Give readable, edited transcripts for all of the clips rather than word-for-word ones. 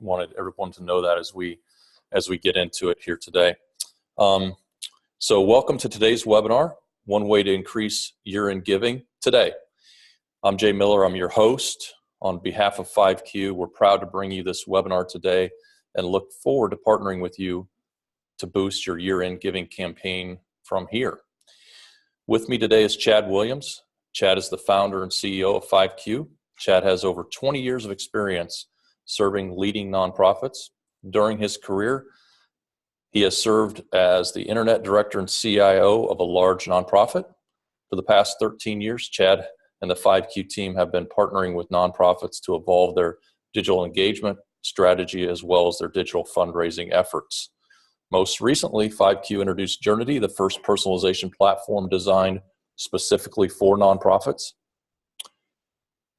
wanted everyone to know that as we get into it here today. So welcome to today's webinar, One Way to Increase Year-End Giving Today. I'm Jay Miller, I'm your host. On behalf of 5Q, we're proud to bring you this webinar today and look forward to partnering with you to boost your year-end giving campaign from here. With me today is Chad Williams. Chad is the founder and CEO of 5Q. Chad has over 20 years of experience serving leading nonprofits. During his career, he has served as the internet director and CIO of a large nonprofit. For the past 13 years, Chad and the 5Q team have been partnering with nonprofits to evolve their digital engagement strategy as well as their digital fundraising efforts. Most recently, 5Q introduced Journity, the first personalization platform designed specifically for nonprofits.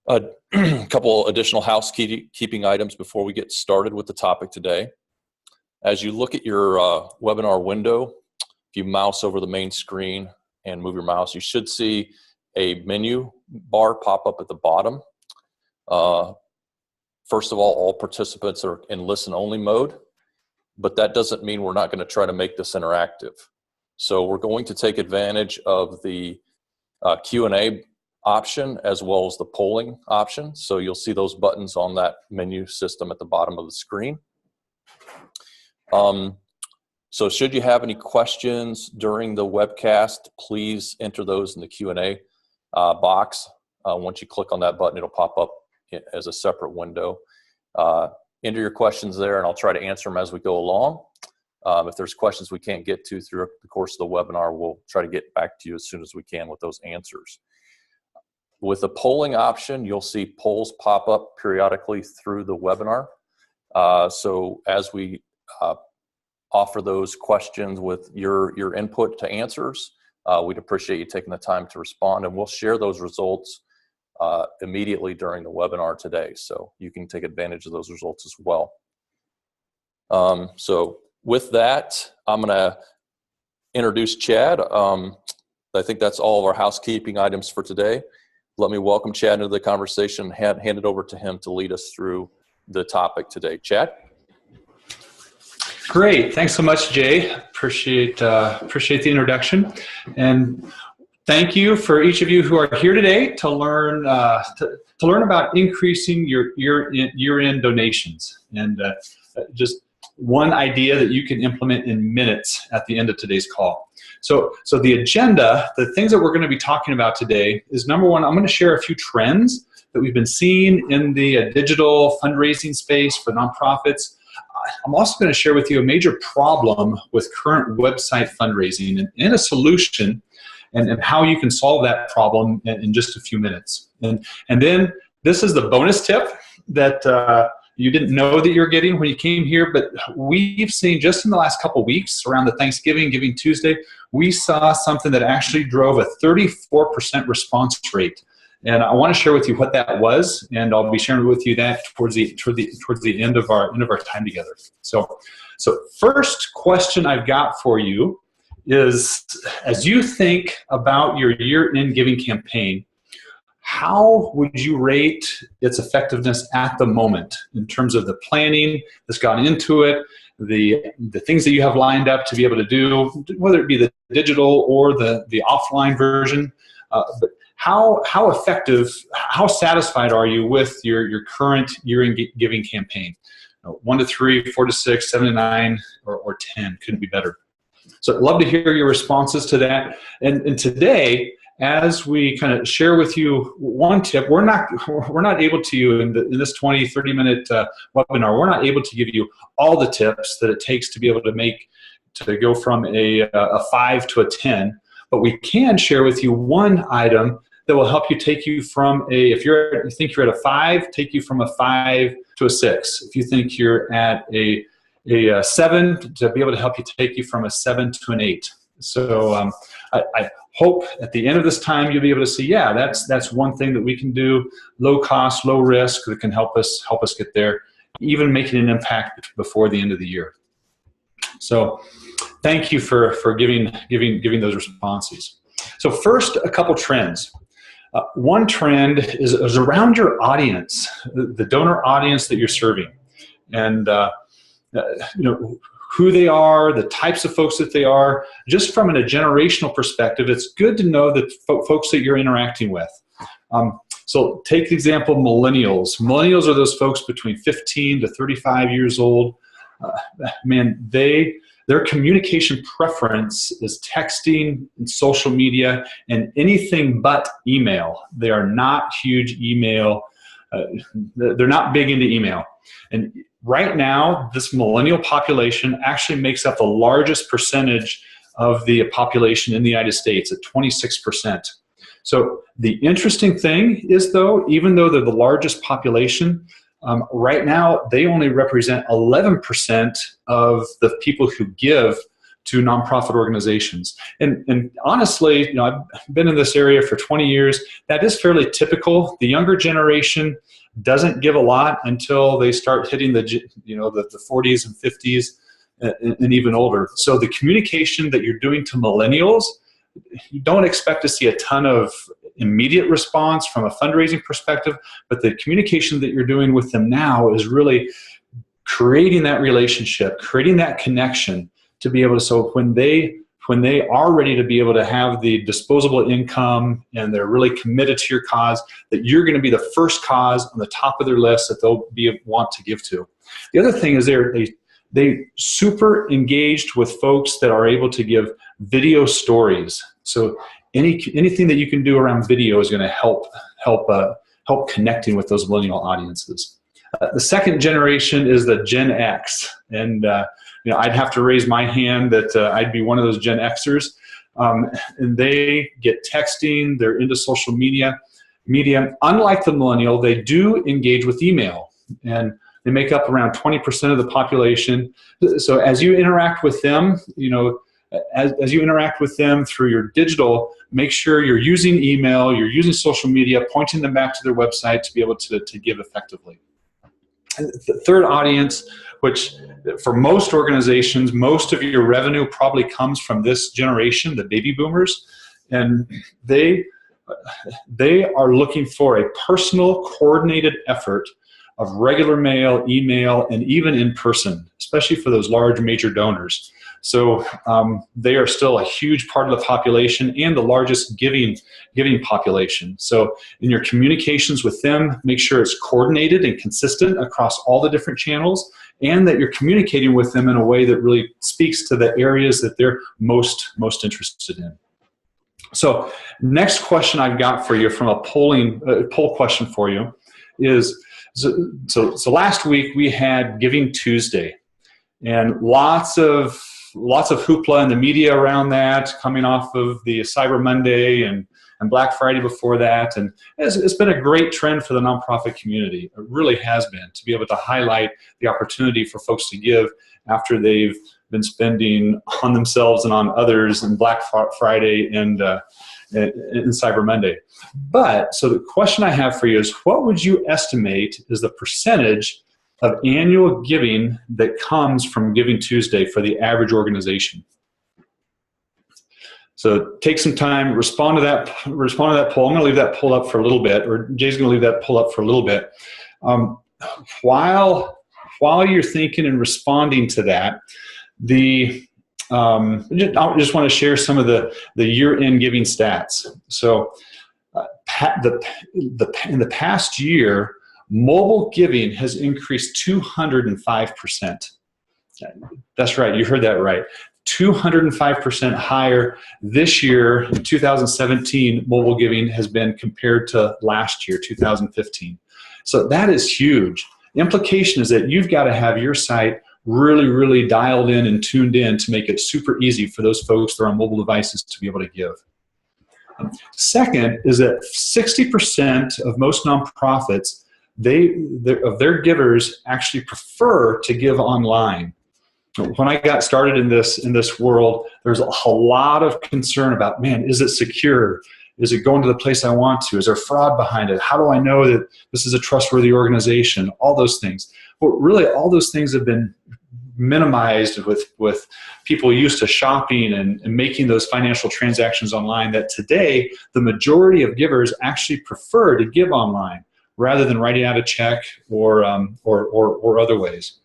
A couple additional housekeeping items before we get started with the topic today. As you look at your webinar window, if you mouse over the main screen and move your mouse, you should see a menu bar pop up at the bottom. First of all participants are in listen-only mode, but that doesn't mean we're not going to try to make this interactive. So we're going to take advantage of the Q&A option as well as the polling option. So you'll see those buttons on that menu system at the bottom of the screen. So should you have any questions during the webcast, please enter those in the Q&A box. Once you click on that button, it'll pop up as a separate window. Enter your questions there and I'll try to answer them as we go along. If there's questions we can't get to through the course of the webinar, we'll try to get back to you as soon as we can with those answers. With the polling option, you'll see polls pop up periodically through the webinar. So as we offer those questions with your input to answers, we'd appreciate you taking the time to respond, and we'll share those results immediately during the webinar today. So you can take advantage of those results as well. So with that, I'm going to introduce Chad. I think that's all of our housekeeping items for today. Let me welcome Chad into the conversation and hand it over to him to lead us through the topic today. Chad? Great. Thanks so much, Jay. Appreciate the introduction. And thank you for each of you who are here today to learn about increasing your year-end donations. And just one idea that you can implement in minutes at the end of today's call. So the agenda, the things that we're going to be talking about today is, number one, I'm going to share a few trends that we've been seeing in the digital fundraising space for nonprofits. I'm also going to share with you a major problem with current website fundraising and a solution and how you can solve that problem in just a few minutes. And then this is the bonus tip that you didn't know that you're getting when you came here, but we've seen just in the last couple weeks around the Giving Tuesday, we saw something that actually drove a 34% response rate. And I want to share with you what that was, and I'll be sharing with you that towards the end of our time together. So first question I've got for you is, as you think about your year-end giving campaign, how would you rate its effectiveness at the moment in terms of the planning that's gone into it, the things that you have lined up to be able to do, whether it be the digital or the offline version? But how effective, how satisfied are you with your current year-end giving campaign? 1 to 3, 4 to 6, 7 to 9, or 10, couldn't be better. So I'd love to hear your responses to that. And today, as we kind of share with you one tip, we're not able to, in this 20, 30-minute webinar, we're not able to give you all the tips that it takes to be able to go from a 5 to a 10, but we can share with you one item that will help you take you from you think you're at a 5, take you from a 5 to a 6. If you think you're at a 7, to be able to help you take you from a 7 to an 8. So I hope at the end of this time you'll be able to see, yeah, that's one thing that we can do, low cost, low risk, that can help us get there, even making an impact before the end of the year. So thank you for giving those responses. So first, a couple trends. One trend is around your audience, the donor audience that you're serving. and who they are, the types of folks that they are. Just from a generational perspective, it's good to know the folks that you're interacting with. So take the example of millennials. Millennials are those folks between 15 to 35 years old. Their communication preference is texting and social media and anything but email. They are not huge email. They're not big into email. And right now, this millennial population actually makes up the largest percentage of the population in the United States at 26%. So the interesting thing is, though, even though they're the largest population, right now they only represent 11% of the people who give to nonprofit organizations. And honestly, I've been in this area for 20 years. That is fairly typical. The younger generation doesn't give a lot until they start hitting the 40s and 50s and even older. So the communication that you're doing to millennials, you don't expect to see a ton of immediate response from a fundraising perspective, but the communication that you're doing with them now is really creating that relationship, creating that connection to be able to, so when they are ready to be able to have the disposable income and they're really committed to your cause, that you're going to be the first cause on the top of their list that they'll want to give to. The other thing is they super engaged with folks that are able to give video stories. So anything that you can do around video is going to help connecting with those millennial audiences. The second generation is the Gen X, and I'd have to raise my hand that I'd be one of those Gen Xers. And they get texting, they're into social media. Unlike the millennial, they do engage with email, and they make up around 20% of the population. So as you interact with them, as you interact with them through your digital, make sure you're using email, you're using social media, pointing them back to their website to be able to give effectively. And the third audience, which for most organizations, most of your revenue probably comes from this generation, the baby boomers, and they are looking for a personal, coordinated effort of regular mail, email, and even in person, especially for those large major donors. So they are still a huge part of the population and the largest giving population. So in your communications with them, make sure it's coordinated and consistent across all the different channels, and that you're communicating with them in a way that really speaks to the areas that they're most interested in. So next question I've got for you from a poll question for you is, so last week we had Giving Tuesday, and lots of hoopla in the media around that, coming off of the Cyber Monday and Black Friday before that. And it's been a great trend for the nonprofit community. It really has been, to be able to highlight the opportunity for folks to give after they've been spending on themselves and on others in Black Friday and Cyber Monday. But so the question I have for you is, what would you estimate is the percentage of annual giving that comes from Giving Tuesday for the average organization? So take some time, respond to that poll. I'm going to leave that poll up for a little bit, or Jay's going to leave that poll up for a little bit. While you're thinking and responding to that, I just want to share some of the year-end giving stats. So in the past year, mobile giving has increased 205%. That's right, you heard that right. 205% higher this year in 2017, mobile giving has been compared to last year, 2015. So that is huge. The implication is that you've got to have your site really, really dialed in and tuned in to make it super easy for those folks that are on mobile devices to be able to give. Second is that 60% of most nonprofits, of their givers actually prefer to give online. When I got started in this world, there's a lot of concern about, man, is it secure? Is it going to the place I want to? Is there fraud behind it? How do I know that this is a trustworthy organization? All those things. But really, all those things have been minimized with people used to shopping and making those financial transactions online, that today the majority of givers actually prefer to give online rather than writing out a check or other ways.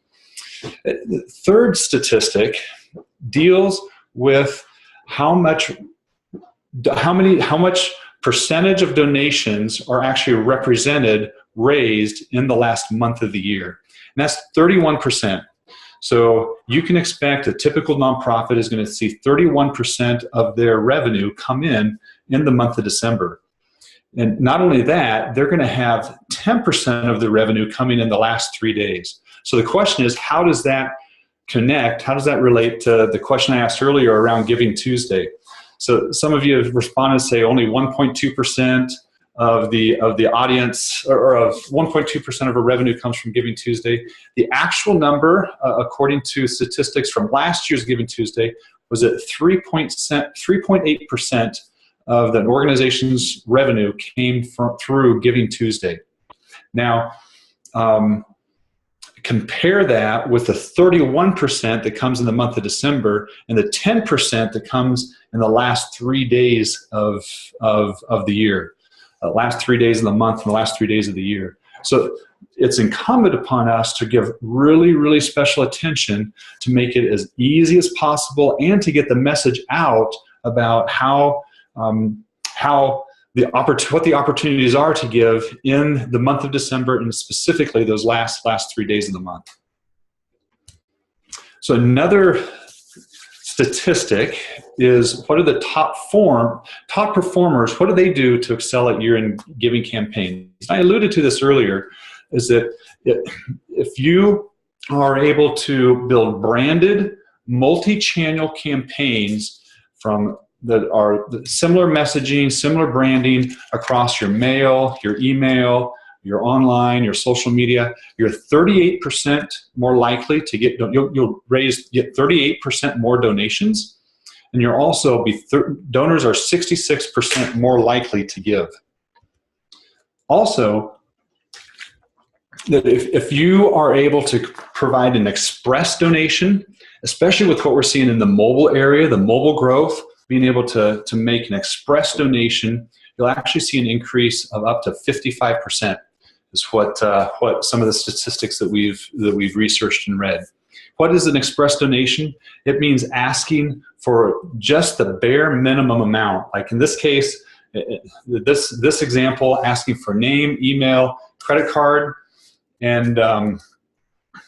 The third statistic deals with how much percentage of donations are actually raised in the last month of the year. And that's 31%. So you can expect a typical nonprofit is going to see 31% of their revenue come in the month of December. And not only that, they're going to have 10% of the revenue coming in the last 3 days. So the question is, how does that connect? How does that relate to the question I asked earlier around Giving Tuesday? So some of you have responded, say only 1.2% of the audience, or of 1.2% of our revenue comes from Giving Tuesday. The actual number, according to statistics from last year's Giving Tuesday, was at 3.8% of the organization's revenue came through Giving Tuesday. Now, compare that with the 31% that comes in the month of December and the 10% that comes in the last 3 days of the year. Last 3 days of the month and the last 3 days of the year. So it's incumbent upon us to give really, really special attention to make it as easy as possible and to get the message out about what the opportunities are to give in the month of December, and specifically those last 3 days of the month. So another statistic is, what are the top performers, what do they do to excel at year-end giving campaigns? I alluded to this earlier, is that if you are able to build branded, multi-channel campaigns that are similar messaging, similar branding across your mail, your email, your online, your social media, you're 38% more likely to get, you'll get 38% more donations, and you'll also donors are 66% more likely to give. Also, that if you are able to provide an express donation, especially with what we're seeing in the mobile area, the mobile growth, being able to make an express donation, you'll actually see an increase of up to 55%. Is what some of the statistics that we've researched and read. What is an express donation? It means asking for just the bare minimum amount. Like in this case, this example, asking for name, email, credit card, and then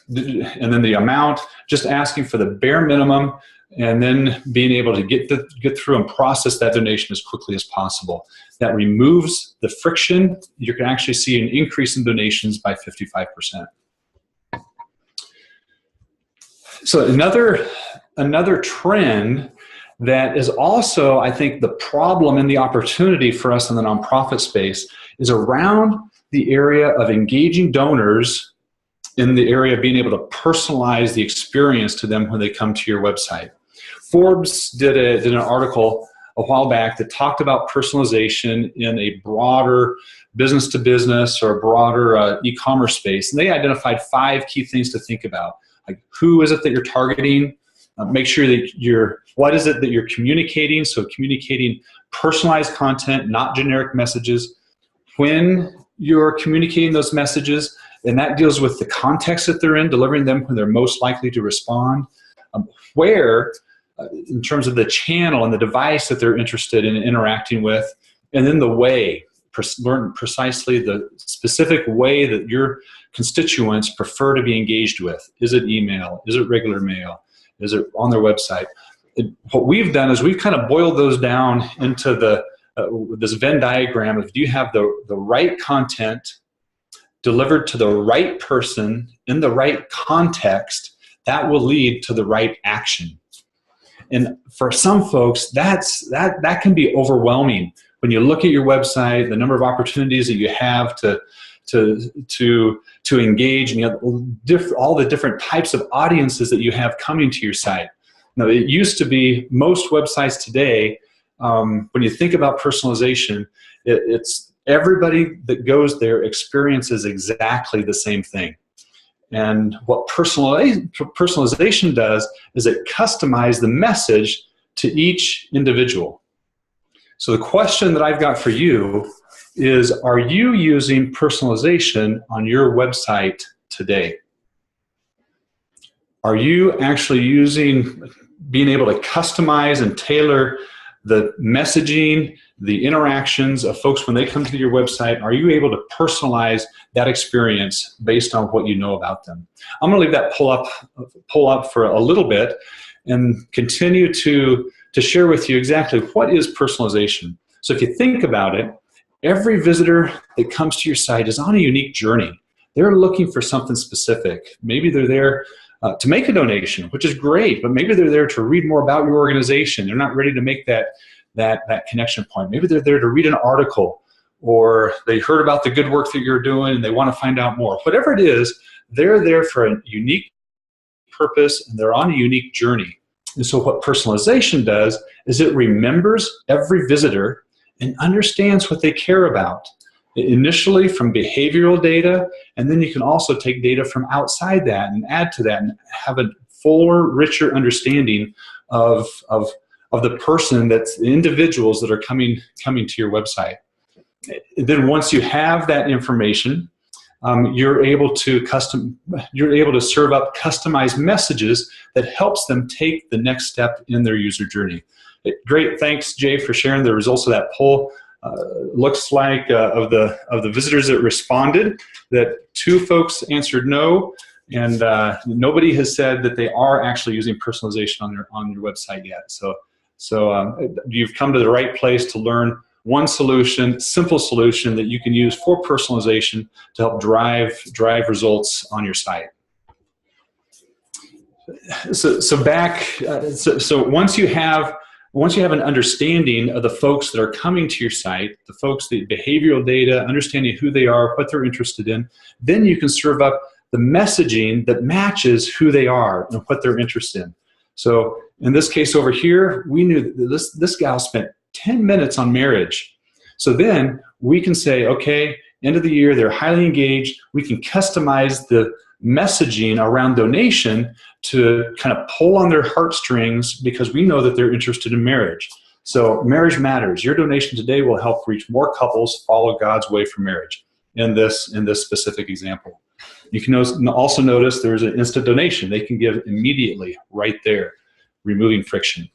the amount. Just asking for the bare minimum, and then being able to get through and process that donation as quickly as possible. That removes the friction. You can actually see an increase in donations by 55%. So another trend that is also, I think, the problem and the opportunity for us in the nonprofit space is around the area of engaging donors in the area of being able to personalize the experience to them when they come to your website. Forbes did an article a while back that talked about personalization in a broader business-to-business or a broader e-commerce space. And they identified 5 key things to think about. Like, who is it that you're targeting? Make sure that what is it that you're communicating? So communicating personalized content, not generic messages. When you're communicating those messages, and that deals with the context that they're in, delivering them when they're most likely to respond. Where, in terms of the channel and the device that they're interested in interacting with, and then the way, learn precisely the specific way that your constituents prefer to be engaged with. Is it email? Is it regular mail? Is it on their website? What we've done is we've kind of boiled those down into this Venn diagram of, do you have the right content delivered to the right person in the right context, that will lead to the right action. And for some folks, that can be overwhelming. When you look at your website, the number of opportunities that you have to engage, and all the different types of audiences that you have coming to your site. Now, it used to be most websites today, when you think about personalization, it's everybody that goes there experiences exactly the same thing. And what personalization does is it customizes the message to each individual. So the question that I've got for you is, are you using personalization on your website today? Are you actually being able to customize and tailor the messaging, the interactions of folks when they come to your website? Are you able to personalize that experience based on what you know about them? I'm going to leave that pull up for a little bit and continue to share with you exactly what is personalization. So if you think about it, every visitor that comes to your site is on a unique journey. They're looking for something specific. Maybe they're there to make a donation, which is great, but maybe they're there to read more about your organization. They're not ready to make that connection point. Maybe they're there to read an article, or they heard about the good work that you're doing and they want to find out more. Whatever it is, they're there for a unique purpose and they're on a unique journey. And so what personalization does is it remembers every visitor and understands what they care about. Initially from behavioral data, and then you can also take data from outside that and add to that and have a fuller, richer understanding of the person, that's the individuals that are coming to your website. Then once you have that information, you're able to serve up customized messages that helps them take the next step in their user journey. Great, thanks Jay for sharing the results of that poll. Looks like of the visitors that responded, that 2 folks answered no, and nobody has said that they are actually using personalization on your website yet. So you've come to the right place to learn one solution, simple solution that you can use for personalization to help drive results on your site. So once you have an understanding of the folks that are coming to your site, the behavioral data, understanding who they are, what they're interested in, then you can serve up the messaging that matches who they are and what they're interested in. So in this case over here, we knew that this gal spent 10 minutes on marriage. So then we can say, okay, end of the year, they're highly engaged. We can customize the messaging around donation to kind of pull on their heartstrings because we know that they're interested in marriage. So marriage matters. Your donation today will help reach more couples follow God's way for marriage in this specific example. You can also notice there's an instant donation. They can give immediately right there, removing friction.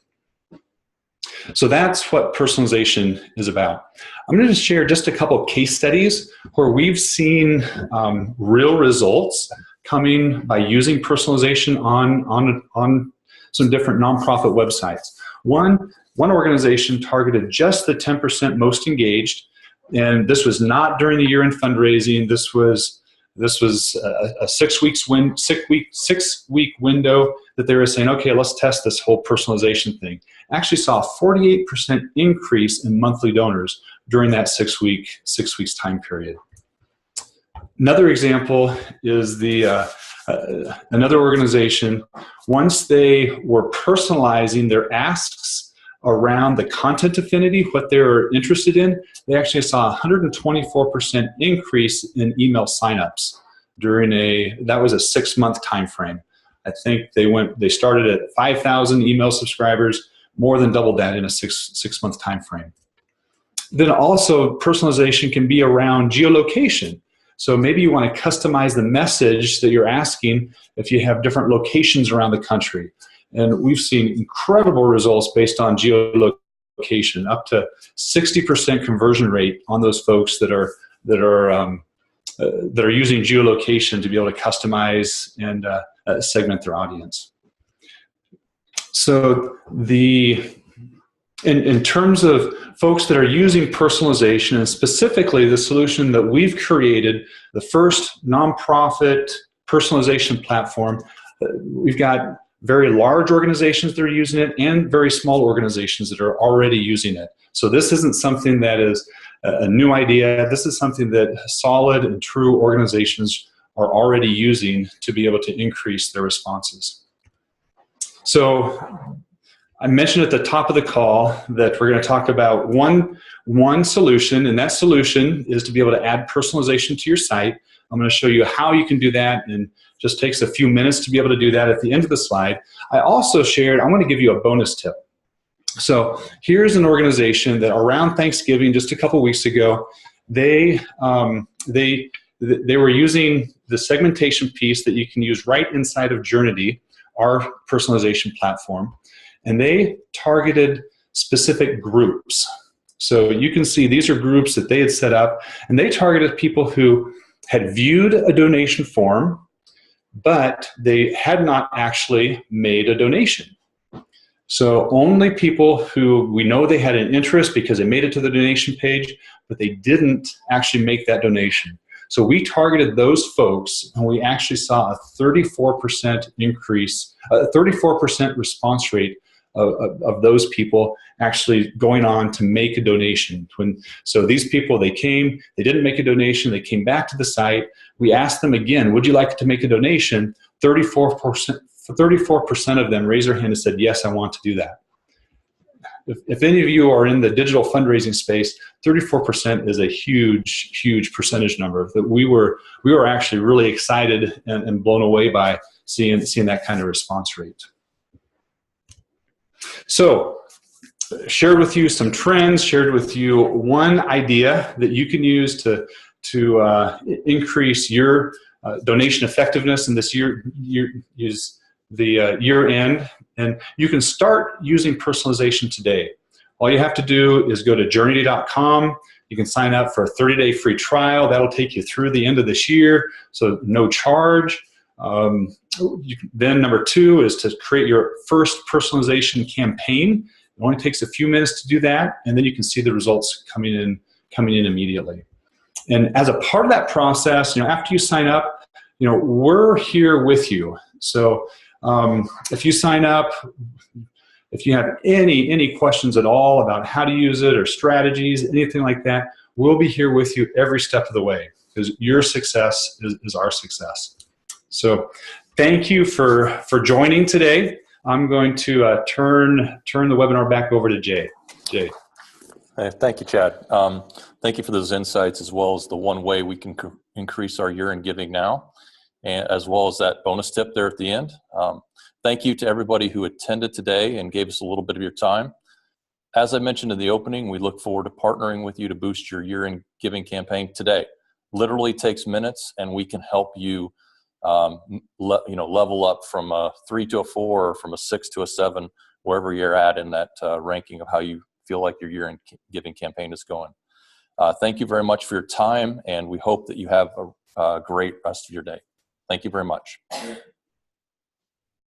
So that's what personalization is about. I'm going to share just a couple of case studies where we've seen real results coming by using personalization on some different nonprofit websites. One organization targeted just the 10% most engaged, and this was not during the year-end fundraising. This was a 6 week window that they were saying, okay, let's test this whole personalization thing. Actually saw a 48% increase in monthly donors during that 6 weeks time period. Another example is another organization. Once they were personalizing their asks around the content affinity, what they're interested in, they actually saw a 124% increase in email signups during that was a 6-month time frame. I think they started at 5,000 email subscribers, more than doubled that in a six-month time frame. Then also personalization can be around geolocation. So maybe you want to customize the message that you're asking if you have different locations around the country. And we've seen incredible results based on geolocation, up to 60% conversion rate on those folks that are using geolocation to be able to customize and segment their audience. So in terms of folks that are using personalization, and specifically the solution that we've created, the first nonprofit personalization platform, we've got very large organizations that are using it and very small organizations that are already using it. So this isn't something that is a new idea. This is something that solid and true organizations are already using to be able to increase their responses. So I mentioned at the top of the call that we're going to talk about one solution, and that solution is to be able to add personalization to your site. I'm going to show you how you can do that, and just takes a few minutes to be able to do that at the end of the slide. I also shared, I want to give you a bonus tip. So here's an organization that around Thanksgiving, just a couple weeks ago, they were using the segmentation piece that you can use right inside of Journity, our personalization platform, and they targeted specific groups. So you can see these are groups that they had set up, and they targeted people who had viewed a donation form, but they had not actually made a donation. So only people who we know they had an interest because they made it to the donation page, but they didn't actually make that donation. So we targeted those folks, and we actually saw a 34% increase, a 34% response rate of those people actually going on to make a donation. So these people, they came, they didn't make a donation, they came back to the site. We asked them again, would you like to make a donation? 34% of them raised their hand and said, yes, I want to do that. If any of you are in the digital fundraising space, 34% is a huge, huge percentage number that we were actually really excited and blown away by seeing that kind of response rate. So, shared with you some trends, shared with you one idea that you can use to increase your donation effectiveness in this year is the year end. And you can start using personalization today. All you have to do is go to journity.com. You can sign up for a 30-day free trial. That'll take you through the end of this year, so no charge. Then number 2 is to create your first personalization campaign. It only takes a few minutes to do that, and then you can see the results coming in immediately. And as a part of that process, after you sign up, we're here with you. So if you sign up, if you have any questions at all about how to use it or strategies, anything like that, we'll be here with you every step of the way, because your success is our success. So thank you for joining today. I'm going to turn the webinar back over to Jay. Jay. Hey, thank you, Chad. Thank you for those insights, as well as the one way we can increase our year in giving now, and as well as that bonus tip there at the end. Thank you to everybody who attended today and gave us a little bit of your time. As I mentioned in the opening, we look forward to partnering with you to boost your year in giving campaign today. Literally takes minutes, and we can help you level up from a 3 to a 4 or from a 6 to a 7, wherever you're at in that ranking of how you feel like your year in giving campaign is going. Thank you very much for your time, and we hope that you have a great rest of your day. Thank you very much.